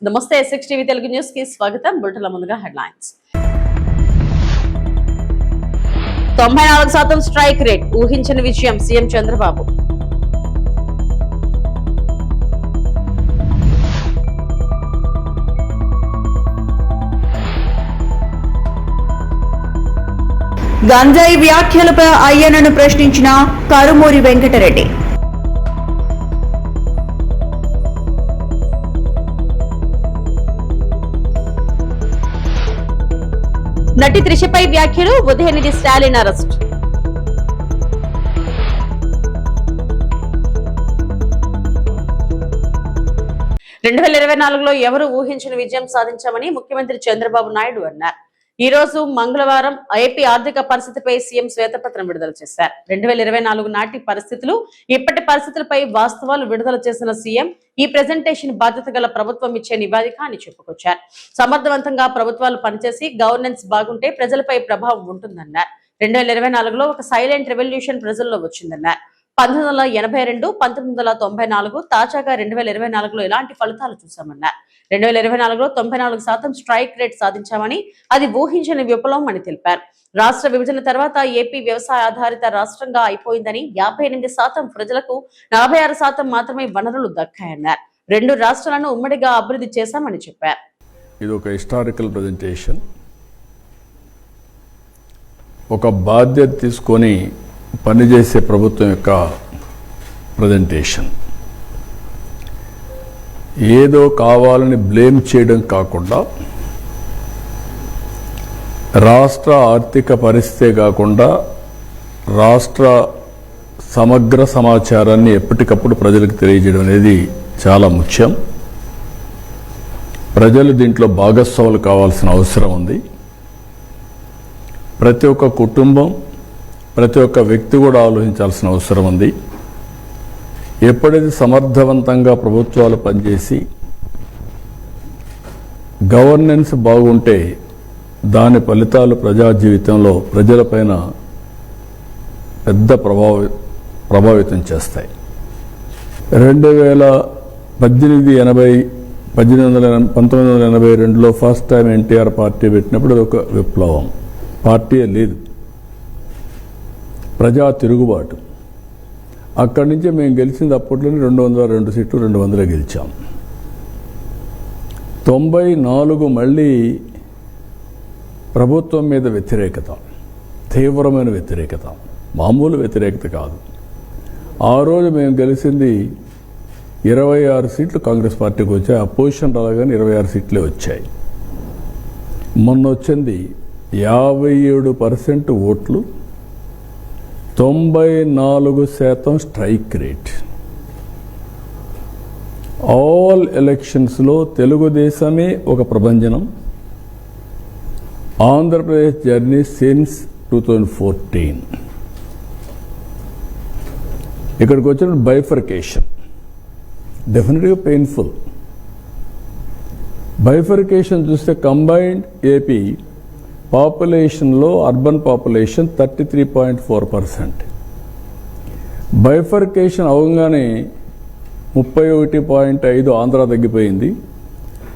నమస్తే SX TV Telugu news కి స్వాగతం. బులెటిన్ల ముందుగా హెడ్లైన్స్. 94% స్ట్రైక్ రేట్ ఊహించని విజయం సీఎం చంద్రబాబు. గంజాయి వ్యాఖ్యలపై అయ్యన్నను ప్రశ్నించిన కరుమూరి వెంకటరెడ్డి. నటి త్రిషపై వ్యాఖ్యలు, ఉదయనిధి స్టాలిన్ అరెస్ట్. రెండు 2024లో ఎవరు ఊహించిన విజయం సాధించామని ముఖ్యమంత్రి చంద్రబాబు నాయుడు అన్నారు. ఈ రోజు మంగళవారం ఏపీ ఆర్థిక పరిస్థితిపై సీఎం శ్వేతపత్రం విడుదల చేశారు. 2024 నాటి పరిస్థితులు, ఇప్పటి పరిస్థితులపై వాస్తవాలు విడుదల చేసిన సీఎం ఈ ప్రెజెంటేషన్ బాధ్యత గల ప్రభుత్వం ఇచ్చే నివేదిక అని చెప్పుకొచ్చారు. సమర్థవంతంగా ప్రభుత్వాలు పనిచేసి గవర్నెన్స్ బాగుంటే ప్రజలపై ప్రభావం ఉంటుందన్నారు. 2024లో ఒక సైలెంట్ రెవల్యూషన్ ప్రజల్లో వచ్చిందన్నారు. 1982, 1994, తాజాగా 2024లో ఇలాంటి ఫలితాలు చూశామన్నారు. 2024లో 94% స్ట్రైక్ రేట్ సాధించామని, అది ఊహించని విప్లవం అని తెలిపారు. రాష్ట్ర విభజన తర్వాత ఏపీ వ్యవసాయ ఆధారిత రాష్ట్రంగా అయిపోయిందని, 58% ప్రజలకు 46% మాత్రమే వనరులు దక్కాయన్నారు. 2 రాష్ట్రాలను ఉమ్మడిగా అభివృద్ధి చేశామని చెప్పారు. ఇది ఒక హిస్టారికల్ ప్రెజెంటేషన్. ఒక బాధ్యత తీసుకొని పనిచేసే ప్రభుత్వం యొక్క ప్రజెంటేషన్. ఏదో కావాలని బ్లేమ్ చేయడం కాకుండా, రాష్ట్ర ఆర్థిక పరిస్థితే కాకుండా రాష్ట్ర సమగ్ర సమాచారాన్ని ఎప్పటికప్పుడు ప్రజలకు తెలియజేయడం అనేది చాలా ముఖ్యం. ప్రజలు దీంట్లో భాగస్వాములు కావాల్సిన అవసరం ఉంది. ప్రతి ఒక్క కుటుంబం, ప్రతి ఒక్క వ్యక్తి కూడా ఆలోచించాల్సిన అవసరం ఉంది. ఎప్పుడైతే సమర్థవంతంగా ప్రభుత్వాలు పనిచేసి గవర్నెన్స్ బాగుంటే దాని ఫలితాలు ప్రజా జీవితంలో ప్రజలపైన పెద్ద ప్రభావితం చేస్తాయి. 1982లో ఫస్ట్ టైం ఎన్టీఆర్ పార్టీ పెట్టినప్పుడు అది ఒక విప్లవం. పార్టీయే లేదు, ప్రజా తిరుగుబాటు. అక్కడి నుంచి మేము గెలిచింది అప్పట్లోనే 202 సీట్లు, 200 గెలిచాం. 94 మళ్ళీ ప్రభుత్వం మీద వ్యతిరేకత, తీవ్రమైన వ్యతిరేకత, మామూలు వ్యతిరేకత కాదు. ఆ రోజు మేము గెలిచింది 26 సీట్లు కాంగ్రెస్ పార్టీకి వచ్చాయి. అపోజిషన్ రాగానే 26 సీట్లే వచ్చాయి. మొన్న వచ్చింది 57% ఓట్లు, 94% స్ట్రైక్ రేట్. ఆల్ ఎలక్షన్స్లో తెలుగుదేశమే ఒక ప్రభంజనం. Andhra Pradesh journey since 2014. ఇక్కడికి వచ్చిన బైఫర్కేషన్ డెఫినెట్గా పెయిన్ఫుల్. బైఫర్కేషన్ చూస్తే combined AP పాపులేషన్లో urban population 33.4%. Bifurcation అవగానే 31.5 ఆంధ్ర తగ్గిపోయింది.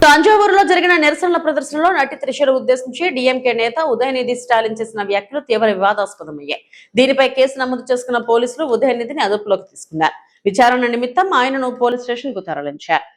తంజావూరులో జరిగిన నిరసనల ప్రదర్శనలో నటి త్రిషను ఉద్దేశించి డీఎంకే నేత ఉదయనిధి స్టాలిన్ చేసిన వ్యాఖ్యలు తీవ్ర వివాదాస్పదమయ్యాయి. దీనిపై కేసు నమోదు చేసుకున్న పోలీసులు ఉదయనిధిని అదుపులోకి తీసుకున్నారు. విచారణ నిమిత్తం ఆయనను పోలీస్ స్టేషన్ కు తరలించారు.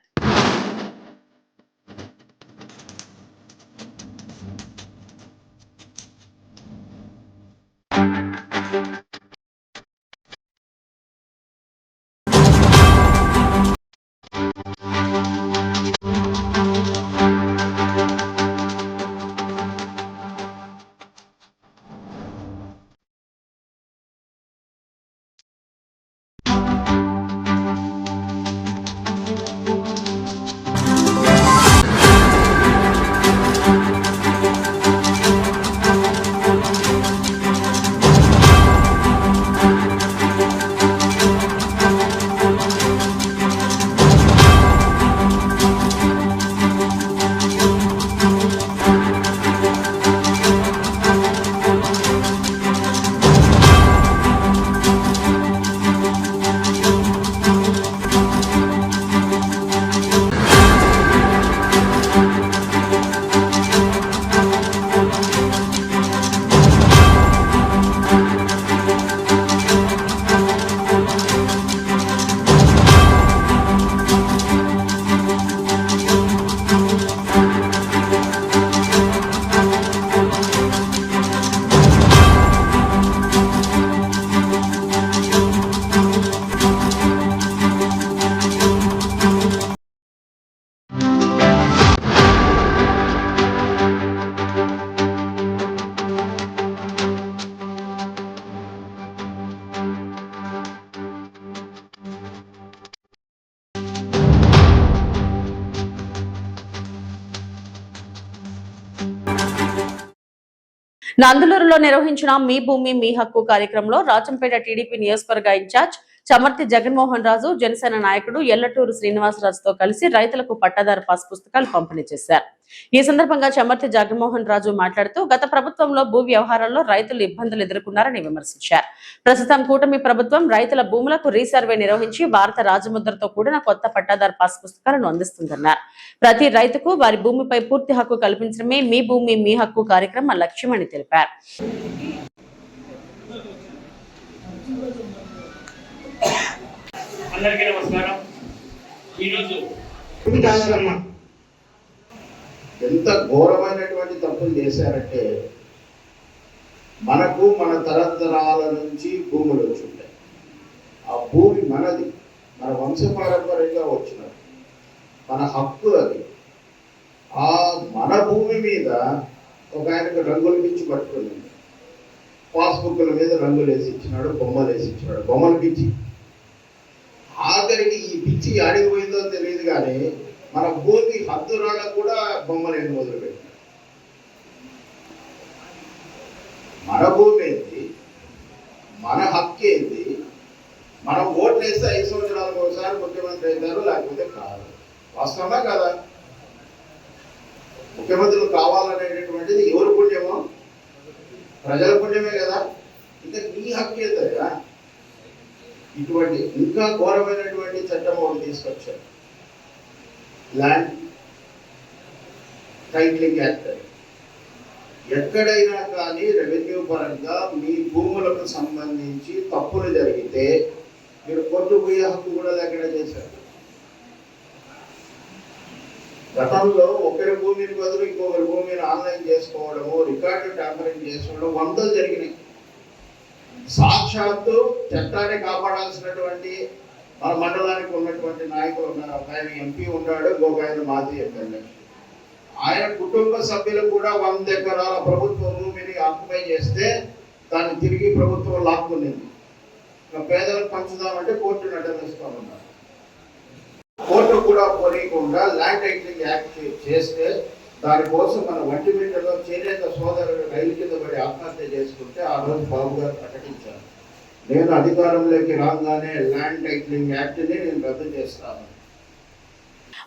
నందులూరులో నిర్వహించిన మీ భూమి మీ హక్కు కార్యక్రమంలో రాజంపేట టీడీపీ నియోజకవర్గ ఇన్ఛార్జ్ చమర్తి జగన్మోహన్ రాజు, జనసేన నాయకుడు ఎల్లటూరు శ్రీనివాసరాజుతో కలిసి రైతులకు పట్టాదారు పాస్ పుస్తకాలు పంపిణీ చేశారు. ఈ సందర్భంగా చమర్తి జగన్మోహన్ రాజు మాట్లాడుతూ గత ప్రభుత్వంలో భూ వ్యవహారాల్లో రైతులు ఇబ్బందులు ఎదుర్కొన్నారని విమర్శించారు. ప్రస్తుతం కూటమి ప్రభుత్వం రైతుల భూములకు రీసర్వే నిర్వహించి భారత రాజముద్రతో కూడిన కొత్త పట్టాదారు పాస్ పుస్తకాలను అందిస్తుందన్నారు. ప్రతి రైతుకు వారి భూమిపై పూర్తి హక్కు కల్పించడమే మీ భూమి మీ హక్కు కార్యక్రమం లక్ష్యమని తెలిపారు. అందరికీ నమస్కారం. ఈరోజు ఎంత ఘోరమైనటువంటి తప్పులు చేశారంటే, మనకు మన తరతరాల నుంచి భూములు వచ్చుంటాయి. ఆ భూమి మనది, మన వంశపారంపర్యంగా వచ్చినది, మన హక్కు అది. ఆ మన భూమి మీద ఒక ఆయనకు రంగులు పిచ్చి పట్టుకుంది. పాస్బుక్ల మీద రంగులు వేసి ఇచ్చినాడు, బొమ్మలు వేసి ఇచ్చినాడు, బొమ్మలు పిచ్చి. ఆఖరికి ఈ పిచ్చి ఆడిపోయిందో తెలియదు కానీ మన భూమి హద్దురాళ్ళకు కూడా బొమ్మలేని మొదలుపెట్టినాడు. మన భూమి ఏంటి, మన హక్కు ఏంటి, మనం ఓట్లు వేస్తే 5 సంవత్సరాలకు ఒకసారి ముఖ్యమంత్రి అవుతారు, లేకపోతే కాదు. వాస్తవమా కదా? ముఖ్యమంత్రులు కావాలనేటటువంటిది ఎవరి పుణ్యమో? ప్రజల పుణ్యమే కదా. ఇంకా నీ హక్కు ఏంటయ్యా? ఇటువంటి ఇంకా ఘోరమైనటువంటి చట్టం ఒకటి తీసుకొచ్చారు, ల్యాండ్ టైటిలింగ్ యాక్ట్. ఎక్కడైనా కానీ రెవెన్యూ పరంగా మీ భూములకు సంబంధించి తప్పులు జరిగితే మీరు కోర్టు పోయే హక్కు కూడా లేకుండా చేశారు. గతంలో ఒకరి భూమిని బదులు ఇంకొకరి భూమిని ఆన్లైన్ చేసుకోవడము, రికార్డు ట్యాంపరింగ్ చేసుకోవడం వందలు జరిగినాయి. సాక్షాత్తు చట్టాన్ని కాపాడాల్సినటువంటి మన మండలానికి ఉన్నటువంటి నాయకులు ఉన్నారు. ఒక ఆయన ఎంపీ ఉన్నాడు, ఇంకొక ఆయన మాజీ ఎమ్మెల్యే. ఆయన కుటుంబ సభ్యులు కూడా 100 ఎకరాల ప్రభుత్వ భూమిని ఆక్యుపై చేస్తే దాన్ని తిరిగి ప్రభుత్వం లాక్కునింది. పేదలకు పంచుదామంటే కోర్టును అడ్డవేసుకోమన్నారు. కోర్టు కూడా పోనీయకుండా ల్యాండ్ టైటిలింగ్ యాక్ట్ చేస్తే దానికోసం మన వంటిమిట్టలో చేనేత సోదరుడు రైలు కింద పడి ఆత్మహత్య చేసుకుంటే ఆ రోజు బాబు గారు ప్రకటించారు, నేను అధికారంలోకి రాగానే ల్యాండ్ టైటిలింగ్ యాక్ట్ ని నేను రద్దు చేస్తాను.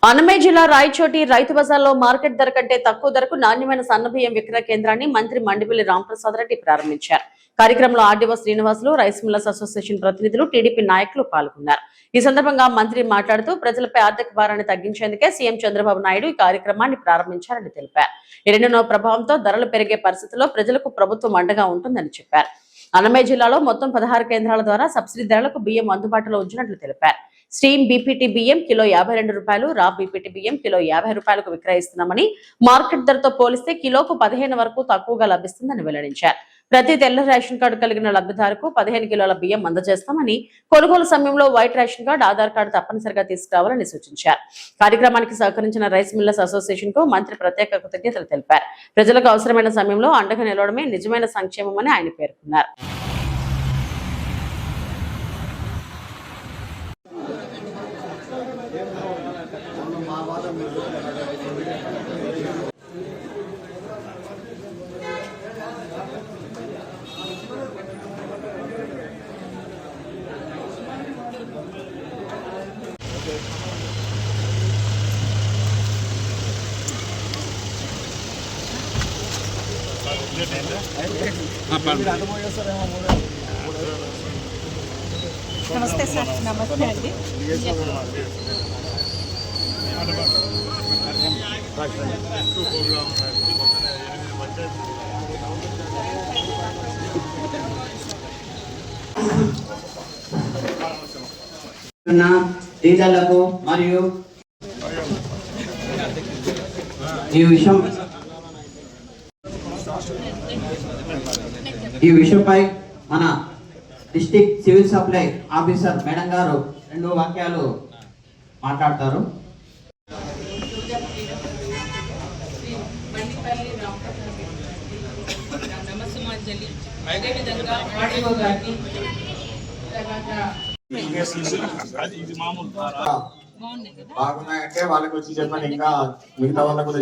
అన్నమయ్య జిల్లా రాయచోటి రైతు బజార్లో మార్కెట్ ధర కంటే తక్కువ ధరకు నాణ్యమైన సన్నబియ్యం విక్రయ కేంద్రాన్ని మంత్రి మండిపల్లి రాంప్రసాద్ రెడ్డి ప్రారంభించారు. కార్యక్రమంలో RDO Srinivasulu, rice millers association ప్రతినిధులు, టీడీపీ నాయకులు పాల్గొన్నారు. ఈ సందర్భంగా మంత్రి మాట్లాడుతూ ప్రజలపై ఆర్థిక భారాన్ని తగ్గించేందుకే సీఎం చంద్రబాబు నాయుడు ఈ కార్యక్రమాన్ని ప్రారంభించారని తెలిపారు. ఎరెండో ప్రభావంతో ధరలు పెరిగే పరిస్థితుల్లో ప్రజలకు ప్రభుత్వం అండగా ఉంటుందని చెప్పారు. అన్నమయ్య జిల్లాలో మొత్తం 16 కేంద్రాల ద్వారా సబ్సిడీ ధరలకు బియ్యం అందుబాటులో ఉంచినట్లు తెలిపారు. స్టీమ్ బీపీటీ బియ్యం కిలో 52 రూపాయలు, రా బీపీటీ బియ్యం కిలో 50 రూపాయలకు విక్రయిస్తున్నామని, మార్కెట్ ధరతో పోలిస్తే కిలోకు 15 వరకు తక్కువగా లభిస్తుందని వెల్లడించారు. ప్రతి తెల్ల రేషన్ కార్డు కలిగిన లబ్ధిదారుకు 15 కిలోల బియ్యం అందజేస్తామని, కొనుగోలు సమయంలో white ration card, Aadhaar card తప్పనిసరిగా తీసుకురావాలని సూచించారు. కార్యక్రమానికి సహకరించిన రైస్ మిల్లర్స్ అసోసియేషన్ కు మంత్రి ప్రత్యేక కృతజ్ఞతలు తెలిపారు. ప్రజలకు అవసరమైన సమయంలో అండగా నిలవడమే నిజమైన సంక్షేమమని ఆయన పేర్కొన్నారు. నమస్తే సార్. నమస్తే అండి. డీలర్లకు మరియు ఈ విషయంపై మన district civil supply officer madam గారు 2 వాక్యాలు మాట్లాడతారు. బాగున్నాయంటే వాళ్ళకి వచ్చి చెప్పండి, ఇంకా మిగతా వాళ్ళకు కూడా.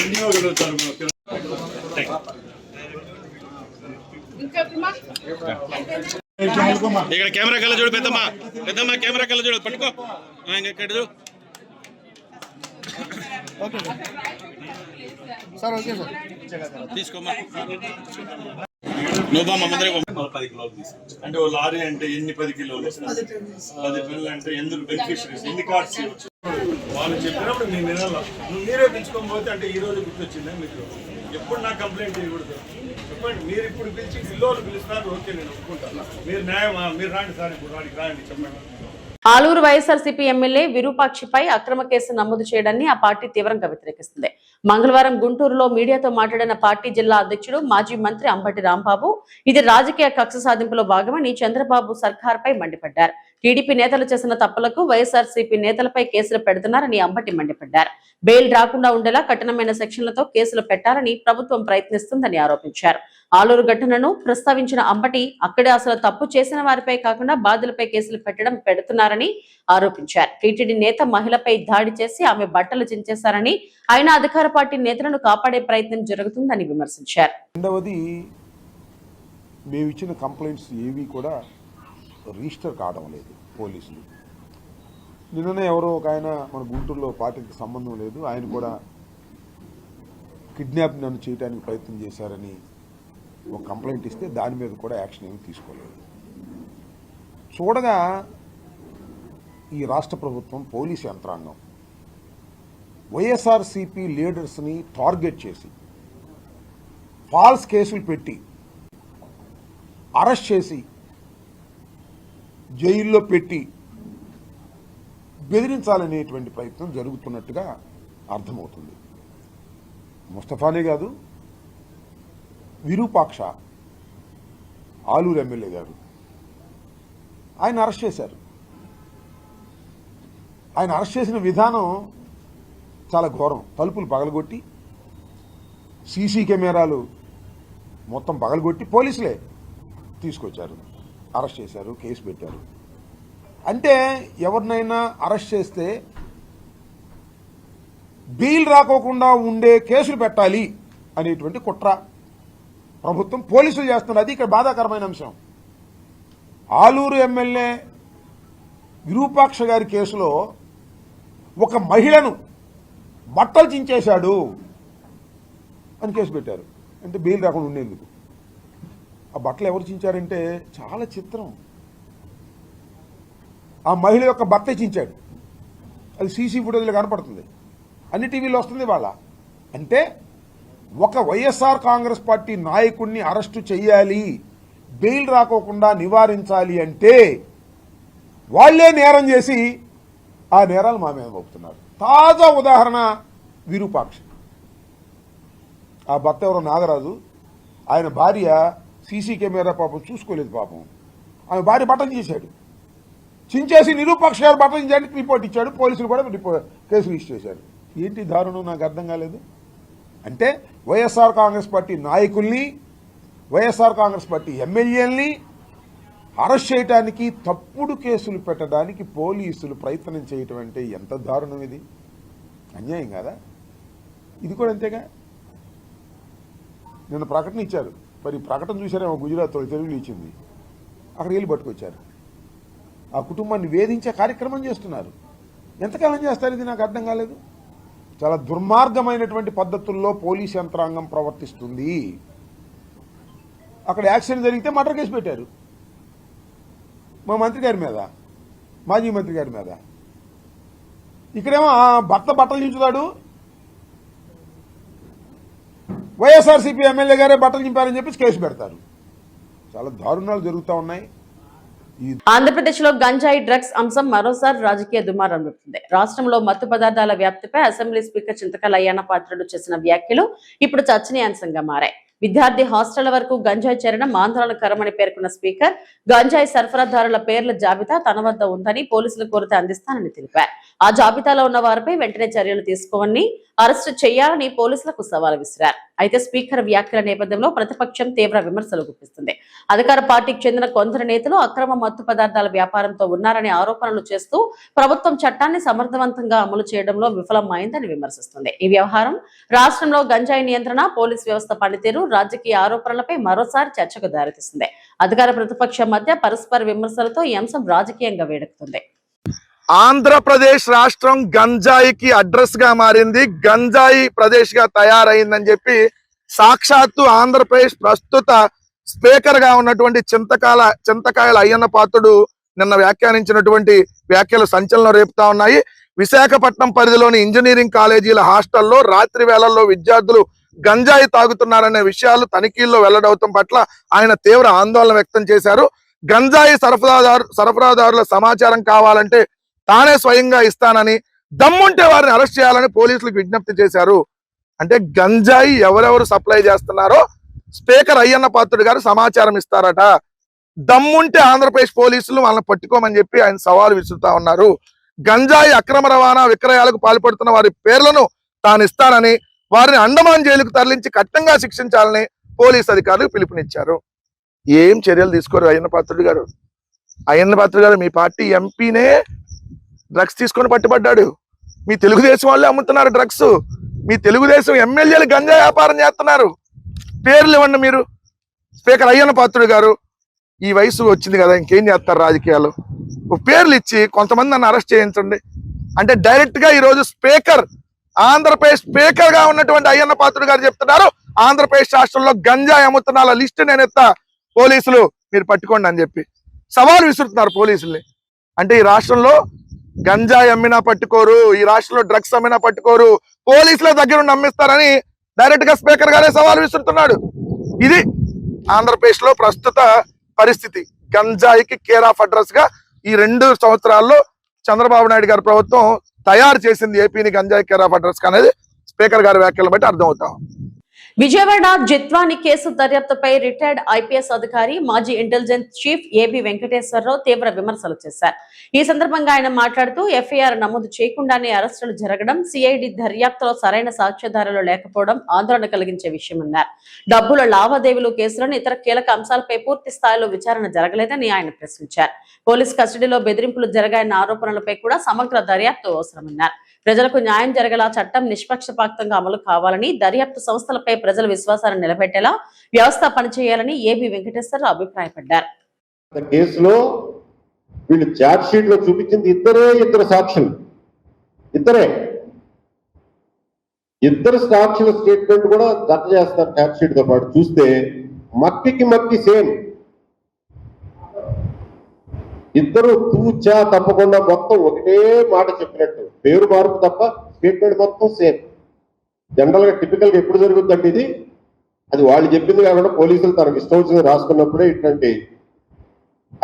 ఎన్ని ఇవ్వగలుగుతారు ఇక్కడ కెమెరా కళ్ళ చూడు పెద్దమ్మా పెద్దమ్మా కెమెరా కళ్ళ చూడు పట్టుకో ఇక్కడ చూడు తీసుకోమ్మా నువ్వు బామ్మ ముందరే 10 కిలోలు తీసుకోవచ్చు అంటే ఓ లారీ అంటే ఎన్ని 10 కిలోలు 10 టన్నులు అంటే ఎందుకు బెనిఫిషరీస్ ఎన్ని కార్డ్స్ ఇవ్వచ్చు వాళ్ళు చెప్పినప్పుడు నేను వినాల మీరే పిలుచుకోకపోతే అంటే ఈ రోజు గుర్తొచ్చిందా మీకు ఎప్పుడు నా కంప్లైంట్ చేయకూడదు చెప్పండి మీరు ఇప్పుడు పిలిచి పిల్లోళ్ళు పిలుస్తారు ఓకే నేను ఒప్పుకుంటాను మీరు న్యాయమా మీరు రాండి సార్ ఇప్పుడు వాడికి రాండి చెప్పండి ఆలూరు వైఎస్ఆర్సీపీ ఎమ్మెల్యే విరూపాక్షిపై అక్రమ కేసు నమోదు చేయడాన్ని ఆ పార్టీ తీవ్రంగా వ్యతిరేకిస్తుంది. మంగళవారం గుంటూరులో మీడియాతో మాట్లాడిన పార్టీ జిల్లా అధ్యక్షుడు మాజీ మంత్రి అంబటి రాంబాబు ఇది రాజకీయ కక్ష సాధింపులో భాగమని చంద్రబాబు సర్కార్పై మండిపడ్డారు. టీడీపీ నేతలు చేసిన తప్పులకు వైఎస్ఆర్సీపీ నేతలపై కేసులు పెడుతున్నారని అంబటి మండిపడ్డారు. బెయిల్ రాకుండా ఉండేలా కఠినమైన సెక్షన్లతో కేసులు పెట్టాలని ప్రభుత్వం ప్రయత్నిస్తుందని ఆరోపించారు. ఆలూరు ఘటనను ప్రస్తావించిన అంబటి అక్కడే అసలు తప్పు చేసిన వారిపై కాకుండా బాధ్యులపై కేసులు పెడుతున్నారని ఆరోపించారు. టీటీడీ నేత మహిళపై దాడి చేసి ఆమె బట్టలు చించేశారని ఆయన అధికార పార్టీ నేతలను కాపాడే ప్రయత్నం జరుగుతుందని విమర్శించారు. రెండవది మేము ఇచ్చిన కంప్లైంట్స్ ఏవి కూడా రిజిస్టర్ కావడం లేదు పోలీసులు. నిన్ననే ఎవరో ఒక ఆయన మన గుంటూరులో పార్టీకి సంబంధం లేదు ఆయన కూడా కిడ్నాప్ నన్ను చేయడానికి ప్రయత్నం చేశారని ఒక కంప్లైంట్ ఇస్తే దాని మీద కూడా యాక్షన్ ఏమీ తీసుకోలేదు. చూడగా ఈ రాష్ట్ర ప్రభుత్వం పోలీసు యంత్రాంగం వైఎస్ఆర్సీపీ లీడర్స్ని టార్గెట్ చేసి ఫాల్స్ కేసులు పెట్టి అరెస్ట్ చేసి జైల్లో పెట్టి బెదిరించాలనేటువంటి ప్రయత్నం జరుగుతున్నట్టుగా అర్థమవుతుంది. ముస్తఫానే కాదు విరూపాక్ష ఆలూరు ఎమ్మెల్యే గారు ఆయన అరెస్ట్ చేశారు. ఆయన అరెస్ట్ చేసిన విధానం చాలా ఘోరం. తలుపులు పగలగొట్టి సీసీ కెమెరాలు మొత్తం పగలగొట్టి పోలీసులే తీసుకొచ్చారు, అరెస్ట్ చేశారు, కేసు పెట్టారు. అంటే ఎవరినైనా అరెస్ట్ చేస్తే బెయిల్ రాకోకుండా ఉండే కేసులు పెట్టాలి అనేటువంటి కుట్ర ప్రభుత్వం పోలీసులు చేస్తున్నారు. అది ఇక్కడ బాధాకరమైన అంశం. ఆలూరు ఎమ్మెల్యే విరూపాక్ష గారి కేసులో ఒక మహిళను బట్టలు చించేశాడు అని కేసు పెట్టారు. అంటే బెయిల్ రాకుండా ఉండేందుకు. ఆ బట్టలు ఎవరు చించారంటే చాలా చిత్రం. ఆ మహిళ యొక్క భర్త చించాడు. అది సీసీ ఫుటేజ్లో కనపడుతుంది, అన్ని టీవీలో వస్తుంది వాళ్ళ. అంటే ఒక వైఎస్ఆర్ కాంగ్రెస్ పార్టీ నాయకుడిని అరెస్టు చేయాలి, బెయిల్ రాకోకుండా నివారించాలి అంటే వాళ్లే నేరం చేసి ఆ నేరాలు మా మీద మోపుతున్నారు. తాజా ఉదాహరణ విరూపాక్ష. ఆ భర్త ఎవరో నాగరాజు, ఆయన భార్య సీసీ కెమెరా పాపం చూసుకోలేదు. పాపం ఆమె భార్య బట్టలు చేశాడు, చించేసి నిరూపాక్ష గారు బట్టలు చించడానికి రిపోర్ట్ ఇచ్చాడు. పోలీసులు కూడా కేసు రిజిస్టర్ చేశారు. ఏంటి దారుణం నాకు అర్థం కాలేదు. అంటే వైఎస్ఆర్ కాంగ్రెస్ పార్టీ నాయకుల్ని, వైఎస్ఆర్ కాంగ్రెస్ పార్టీ ఎమ్మెల్యేలని అరెస్ట్ చేయడానికి, తప్పుడు కేసులు పెట్టడానికి పోలీసులు ప్రయత్నం చేయటం అంటే ఎంత దారుణం ఇది. అన్యాయం కాదా? ఇది కూడా అంతేగా. నిన్న ప్రకటన ఇచ్చారు. మరి ప్రకటన చూసారేమో, గుజరాత్ తెలుగులో ఇచ్చింది. అక్కడ వెళ్ళి పట్టుకొచ్చారు. ఆ కుటుంబాన్ని వేధించే కార్యక్రమం చేస్తున్నారు. ఎంతకాలం చేస్తారు ఇది నాకు అర్థం కాలేదు. చాలా దుర్మార్గమైనటువంటి పద్ధతుల్లో పోలీస్ యంత్రాంగం ప్రవర్తిస్తుంది. అక్కడ యాక్సిడెంట్ జరిగితే మర్డర్ కేసు పెట్టారు మా మంత్రి గారి మీద, మాజీ మంత్రి గారి మీద. ఇక్కడేమో భర్త బట్టలు చించుతాడు, వైఎస్ఆర్సీపీ ఎమ్మెల్యే గారే బట్టలు చింపారని చెప్పి కేసు పెడతారు. చాలా దారుణాలు జరుగుతూ ఉన్నాయి. ఆంధ్రప్రదేశ్ లో గంజాయి డ్రగ్స్ అంశం మరోసారి రాజకీయ దుమారం రేపుతుంది. రాష్ట్రంలో మత్తు పదార్థాల వ్యాప్తిపై అసెంబ్లీ స్పీకర్ చింతకాయల అయ్యన్న పాత్రుడు చేసిన వ్యాఖ్యలు ఇప్పుడు చర్చనీయాంశంగా మారాయి. విద్యార్థి హాస్టళ్ల వరకు గంజాయి చేరడం ఆందోళనకరమని పేర్కొన్న స్పీకర్, గంజాయి సరఫరాదారుల పేర్ల జాబితా తన వద్ద ఉందని పోలీసులు కోరితే అందిస్తానని తెలిపారు. ఆ జాబితాలో ఉన్న వారిపై వెంటనే చర్యలు తీసుకోవాలని, అరెస్టు చేయాలని పోలీసులకు సవాల్ విసిరారు. అయితే స్పీకర్ వ్యాఖ్యల నేపథ్యంలో ప్రతిపక్షం తీవ్ర విమర్శలు గుప్పిస్తుంది. అధికార పార్టీకి చెందిన కొందరు నేతలు అక్రమ మత్తు పదార్థాల వ్యాపారంతో ఉన్నారని ఆరోపణలు చేస్తూ ప్రభుత్వం చట్టాన్ని సమర్థవంతంగా అమలు చేయడంలో విఫలమైందని విమర్శిస్తుంది. ఈ వ్యవహారం రాష్ట్రంలో గంజాయి నియంత్రణ, పోలీస్ వ్యవస్థ పనితీరు, రాజకీయ ఆరోపణలపై మరోసారి చర్చకు దారితీస్తుంది. అధికార ప్రతిపక్షం మధ్య పరస్పర విమర్శలతో ఈ అంశం రాజకీయంగా వేడెక్కుతుంది. ఆంధ్రప్రదేశ్ రాష్ట్రం గంజాయికి అడ్రస్ గా మారింది, గంజాయి ప్రదేశ్ గా తయారైందని చెప్పి సాక్షాత్తు ఆంధ్రప్రదేశ్ ప్రస్తుత స్పీకర్ గా ఉన్నటువంటి చింతకాయల అయ్యన్న పాత్రుడు నిన్న వ్యాఖ్యానించినటువంటి వ్యాఖ్యలు సంచలనం రేపుతా ఉన్నాయి. విశాఖపట్నం పరిధిలోని ఇంజనీరింగ్ కాలేజీల హాస్టల్లో రాత్రి వేళల్లో విద్యార్థులు గంజాయి తాగుతున్నారనే విషయాలు తనిఖీల్లో వెల్లడవటం పట్ల ఆయన తీవ్ర ఆందోళన వ్యక్తం చేశారు. గంజాయి సరఫరాదారుల సమాచారం కావాలంటే తానే స్వయంగా ఇస్తానని, దమ్ముంటే వారిని అరెస్ట్ చేయాలని పోలీసులకు విజ్ఞప్తి చేశారు. అంటే గంజాయి ఎవరెవరు సప్లై చేస్తున్నారో స్పీకర్ అయ్యన్న పాత్రుడు గారు సమాచారం ఇస్తారట. దమ్ముంటే ఆంధ్రప్రదేశ్ పోలీసులు వాళ్ళని పట్టుకోమని చెప్పి ఆయన సవాల్ విసురుతా ఉన్నారు. గంజాయి అక్రమ రవాణా విక్రయాలకు పాల్పడుతున్న వారి పేర్లను తాను ఇస్తానని, వారిని అండమాన్ జైలుకు తరలించి కఠినంగా శిక్షించాలని పోలీసు అధికారులు పిలుపునిచ్చారు. ఏం చర్యలు తీసుకోరు అయ్యన్న పాత్రుడు గారు. అయ్యన్న పాత్రుడు గారు మీ పార్టీ ఎంపీనే డ్రగ్స్ తీసుకొని పట్టుబడ్డాడు. మీ తెలుగుదేశం వాళ్ళే అమ్ముతున్నారు డ్రగ్స్. మీ తెలుగుదేశం ఎమ్మెల్యేలు గంజాయి వ్యాపారం చేస్తున్నారు. పేర్లు ఇవ్వండి మీరు. స్పీకర్ అయ్యన్న పాత్రుడు గారు, ఈ వయసు వచ్చింది కదా, ఇంకేం చేస్తారు రాజకీయాలు, పేర్లు ఇచ్చి కొంతమంది నన్ను అరెస్ట్ చేయించండి అంటే డైరెక్ట్ గా ఈరోజు స్పీకర్, ఆంధ్రప్రదేశ్ స్పీకర్ గా ఉన్నటువంటి అయ్యన్న పాత్రుడు గారు చెప్తున్నారు ఆంధ్రప్రదేశ్ రాష్ట్రంలో గంజాయి అమ్ముతున్న లిస్టు నేను ఎత్తా, పోలీసులు మీరు పట్టుకోండి అని చెప్పి సవాల్ విసురుతున్నారు పోలీసుల్ని. అంటే ఈ రాష్ట్రంలో గంజాయి అమ్మినా పట్టుకోరు, ఈ రాష్ట్రంలో డ్రగ్స్ అమ్మినా పట్టుకోరు, పోలీసుల దగ్గర ఉండి అమ్మిస్తారని డైరెక్ట్ గా స్పీకర్ గారే సవాల్ విసురుతున్నాడు. ఇది ఆంధ్రప్రదేశ్ లో ప్రస్తుత పరిస్థితి. గంజాయికి కేర్ ఆఫ్ అడ్రస్ గా ఈ 2 సంవత్సరాల్లో చంద్రబాబు నాయుడు గారి ప్రభుత్వం తయారు చేసింది ఏపీని గంజాయి కేర్ ఆఫ్ అడ్రస్ అనేది స్పీకర్ గారి వ్యాఖ్యలను బట్టి అర్థమవుతాం. Vijayawada Jethwani case దర్యాప్తుపై retired IPS అధికారి, మాజీ ఇంటెలిజెన్స్ చీఫ్ ఏబి వెంకటేశ్వరరావు తీవ్ర విమర్శలు చేశారు. ఈ సందర్భంగా ఆయన మాట్లాడుతూ ఎఫ్ఐఆర్ నమోదు చేయకుండానే అరెస్టులు జరగడం, సిఐడి దర్యాప్తులో సరైన సాక్ష్యాధారాలు లేకపోవడం ఆందోళన కలిగించే విషయమన్నారు. డబ్బుల లావాదేవీలు కేసులను ఇతర కీలక అంశాలపై పూర్తి స్థాయిలో విచారణ జరగలేదని ఆయన ప్రశ్నించారు. పోలీస్ కస్టడీలో బెదిరింపులు జరిగాయన్న ఆరోపణలపై కూడా సమగ్ర దర్యాప్తు అవసరమన్నారు. ప్రజలకు న్యాయం జరగలా చట్టం నిష్పక్షపాతంగా అమలు కావాలని, దర్యాప్తు సంస్థలపై ప్రజల విశ్వాసాన్ని నిలబెట్టేలా వ్యవస్థ పనిచేయాలని ఏబి వెంకటేశ్వరరావు అభిప్రాయపడ్డారు. కేసులో వీళ్ళు ఛార్జ్ షీట్ లో చూపించింది ఇద్దరు సాక్షులు, ఇద్దరు సాక్షుల స్టేట్మెంట్ కూడా జత చేస్తారు ఛార్జ్ షీట్ తో పాటు. చూస్తే మక్కి సేమ్, ఇద్దరు తూచా తప్పకుండా మొత్తం ఒకటే మాట చెప్పినట్టు, పేరు మార్పు తప్ప స్టేట్మెంట్ మొత్తం సేమ్. జనరల్ గా టిపికల్ గా ఎప్పుడు జరుగుతుందంటే ఇది, అది వాళ్ళు చెప్పింది కాకుండా పోలీసులు తనకు ఇష్టం వచ్చింది రాసుకున్నప్పుడే ఇట్లాంటి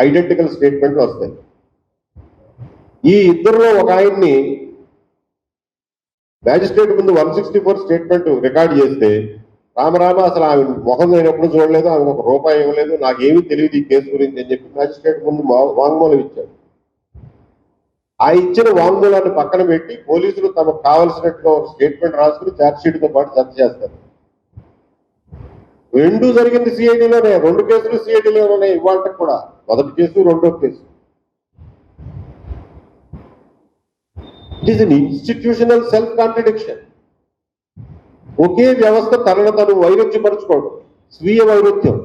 ఐడెంటికల్ స్టేట్మెంట్లు వస్తాయి. ఈ ఇద్దరులో ఒక ఆయన్ని మ్యాజిస్ట్రేట్ ముందు 164 స్టేట్మెంట్ రికార్డ్ చేస్తే, రామరామ అసలు ఆమె మొహం నేను ఎప్పుడు చూడలేదు, ఆమె ఒక రూపాయి ఇవ్వలేదు, నాకేమీ తెలియదు ఈ కేసు గురించి అని చెప్పి మ్యాజిస్ట్రేట్ ముందు వాంగ్మూలం ఇచ్చాడు. ఆ ఇచ్చిన వాంగ్మూలాన్ని పక్కన పెట్టి పోలీసులు తమకు కావలసినట్టుగా ఒక స్టేట్మెంట్ రాసుకుని ఛార్జ్ షీట్ తో పాటు జత చేస్తారు. 2 జరిగింది సిఐడిలోనే, 2 కేసులు సిఐడిలోనే ఇవాళ కూడా, మొదటి కేసు రెండో కేసు. It is an institutional self contradiction. ఒకే వ్యవస్థ తనను తను వైరుధ్యపరచుకోవడం, స్వీయ వైరుధ్యం.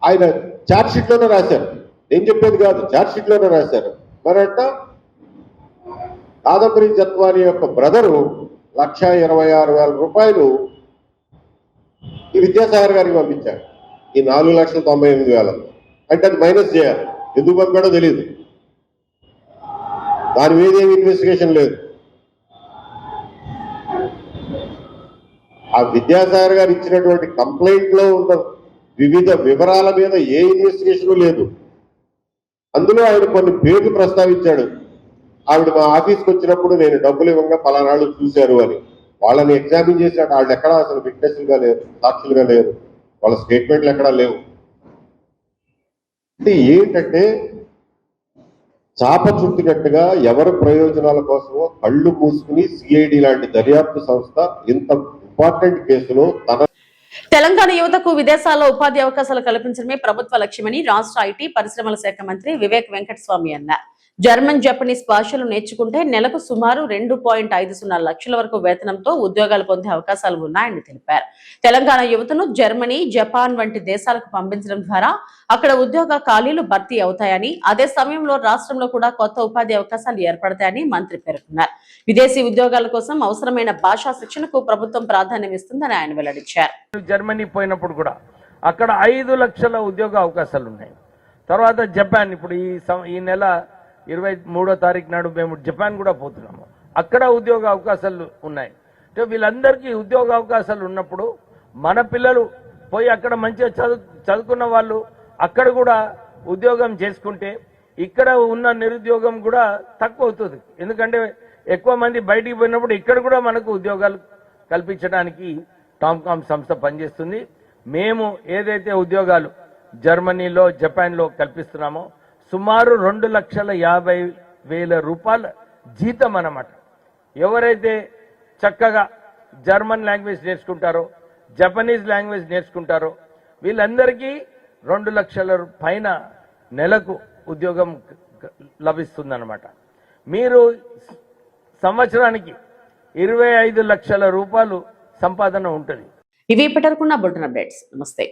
ఆయన ఛార్జ్ షీట్ లోనే రాశారు, నేను చెప్పేది కాదు, ఛార్జ్ షీట్ లోనే రాశారు. మరంట కాదంబరి జత్వాని యొక్క బ్రదరు 1,26,000 రూపాయలు ఈ విద్యాసాగర్ గారికి పంపించారు. ఈ 4,98,000 అంటే అది మైనస్ చేయాలి, ఎందుకు పంపాడో తెలియదు, దాని మీద ఏమి ఇన్వెస్టిగేషన్ లేదు. ఆ విద్యాసాగర్ గారు ఇచ్చినటువంటి కంప్లైంట్ లో ఉన్న వివిధ వివరాల మీద ఏ ఇన్వెస్టిగేషన్ లేదు. అందులో ఆయన కొన్ని పేర్లు ప్రస్తావించాడు. ఆవిడ మా ఆఫీస్కి వచ్చినప్పుడు నేను డబ్బులు ఇవ్వగా పలానాళ్ళు చూశారు అని. వాళ్ళని ఎగ్జామిన్ చేసినట్టు వాళ్ళు ఎక్కడా అసలు విట్నెస్లుగా లేరు, సాక్షులుగా లేరు, వాళ్ళ స్టేట్మెంట్లు ఎక్కడా లేవు. అంటే ఏంటంటే చాప చుట్టినట్టుగా ఎవరి ప్రయోజనాల కోసమో కళ్ళు మూసుకుని సిఐడి లాంటి దర్యాప్తు సంస్థ ఇంత ఇంపార్టెంట్ కేసులో తెలంగాణ యువతకు విదేశాల్లో ఉపాధి అవకాశాలు కల్పించడమే ప్రభుత్వ లక్ష్యమని రాష్ట్ర ఐటీ పరిశ్రమల శాఖ మంత్రి వివేక్ వెంకటస్వామి అన్నారు. జర్మన్ జపనీస్ భాషలు నేర్చుకుంటే నెలకు సుమారు 2.50 లక్షల వరకు వేతనంతో ఉద్యోగాలు పొందే అవకాశాలు ఉన్నాయని తెలిపారు. తెలంగాణ యువతను జర్మనీ, జపాన్ వంటి దేశాలకు పంపించడం ద్వారా అక్కడ ఉద్యోగ ఖాళీలు భర్తీ అవుతాయని, అదే సమయంలో రాష్ట్రంలో కూడా కొత్త ఉపాధి అవకాశాలు ఏర్పడతాయని మంత్రి పేర్కొన్నారు. విదేశీ ఉద్యోగాల కోసం అవసరమైన భాషా శిక్షణకు ప్రభుత్వం ప్రాధాన్యం ఇస్తుందని ఆయన వెల్లడించారు. జర్మనీ పోయినప్పుడు కూడా అక్కడ 5 లక్షల ఉద్యోగ అవకాశాలు ఉన్నాయి. తర్వాత జపాన్, ఇప్పుడు ఈ నెల 23వ తారీఖు నాడు మేము జపాన్ కూడా పోతున్నాము. అక్కడ ఉద్యోగ అవకాశాలు ఉన్నాయి. అంటే వీళ్ళందరికీ ఉద్యోగ అవకాశాలు ఉన్నప్పుడు మన పిల్లలు పోయి అక్కడ మంచిగా చదువుకున్న వాళ్ళు అక్కడ కూడా ఉద్యోగం చేసుకుంటే ఇక్కడ ఉన్న నిరుద్యోగం కూడా తక్కువ అవుతుంది. ఎందుకంటే ఎక్కువ మంది బయటికి పోయినప్పుడు ఇక్కడ కూడా మనకు ఉద్యోగాలు కల్పించడానికి టామ్కామ్ సంస్థ పనిచేస్తుంది. మేము ఏదైతే ఉద్యోగాలు జర్మనీలో, జపాన్లో కల్పిస్తున్నామో సుమారు 2,50,000 రూపాయల జీతం అన్నమాట. ఎవరైతే చక్కగా జర్మన్ లాంగ్వేజ్ నేర్చుకుంటారో, జపనీస్ లాంగ్వేజ్ నేర్చుకుంటారో వీళ్ళందరికీ 2 లక్షల పైన నెలకు ఉద్యోగం లభిస్తుందన్నమాట. మీరు సంవత్సరానికి 25 లక్షల రూపాయలు సంపాదన ఉంటుంది. ఇవి ఇప్పటివరకున్న బులెటిన్ అప్డేట్స్. నమస్తే.